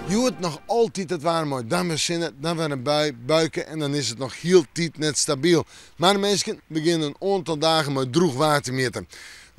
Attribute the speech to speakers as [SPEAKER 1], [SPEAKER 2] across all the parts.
[SPEAKER 1] Je hoort nog altijd het warm uit. Dan weer zinnen, dan weer een bui, buiken en dan is het nog heel tijd net stabiel. Maar de mensen beginnen een aantal dagen met droog water te meten.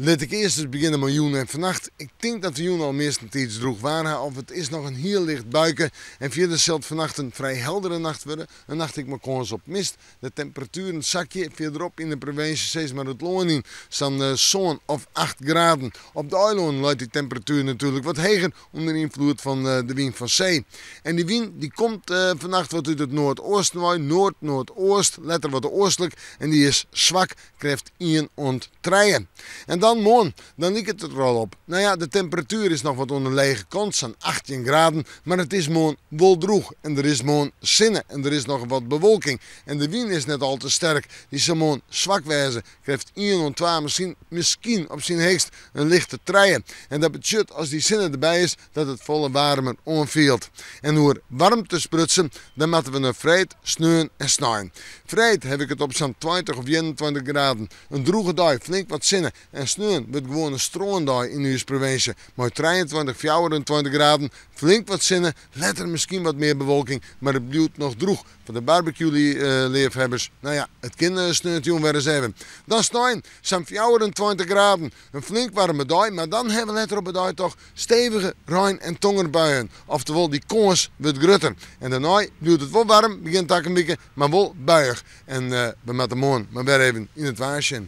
[SPEAKER 1] Laat ik eerst eens beginnen met Joen en vannacht. Ik denk dat de Joen al meestentijds droog waren. Of het is nog een heel licht buiken. En verder zal vannacht een vrij heldere nacht worden. Een nacht ik me kans op mist. De temperatuur een zakje verderop in de provincie steeds maar het loon in. Staan zo'n of 8 graden. Op de eilanden luidt die temperatuur natuurlijk wat hoger onder invloed van de wind van zee. En die wind die komt vannacht wat uit het noordoosten, noordoost, letter wat oostelijk. En die is zwak, krijgt 1 ont 3. En dan morgen, dan lijkt het er al op. Nou ja, de temperatuur is nog wat onder lege kant, zo'n 18 graden. Maar het is morgen wel droog. En er is morgen zinnen en er is nog wat bewolking. En de wind is net al te sterk. Die zal morgen zwak wijzen. Krijgt 1 ont 2, misschien op zijn heegst een lichte 3. En dat betekent als die zinnen erbij is, dat het volle warmer onveelt. En door warm te sprutsen, dan moeten we naar vrijheid, sneeuwen en snaaien. Vrijheid heb ik het op zo'n 20 of 21 graden. Een droge dag, flink wat zinnen. En sneeuwen wordt gewoon een stroendag in uw provincie. Maar 23, 24 graden, flink wat zinnen, letter misschien wat meer bewolking, maar het blijft nog droog. Voor de barbecue-liefhebbers, nou ja, het kind sneeuwt jong weer eens even. Dan staan zo'n 24 graden, een flink warme dag, maar dan hebben we letter op de dag toch stevige rein- en tongerbuien. Oftewel, die kans wordt grutter. En daarna blijft het wel warm, begint het een beetje, maar wel buiig. En we moeten morgen maar weer even in het waarsje.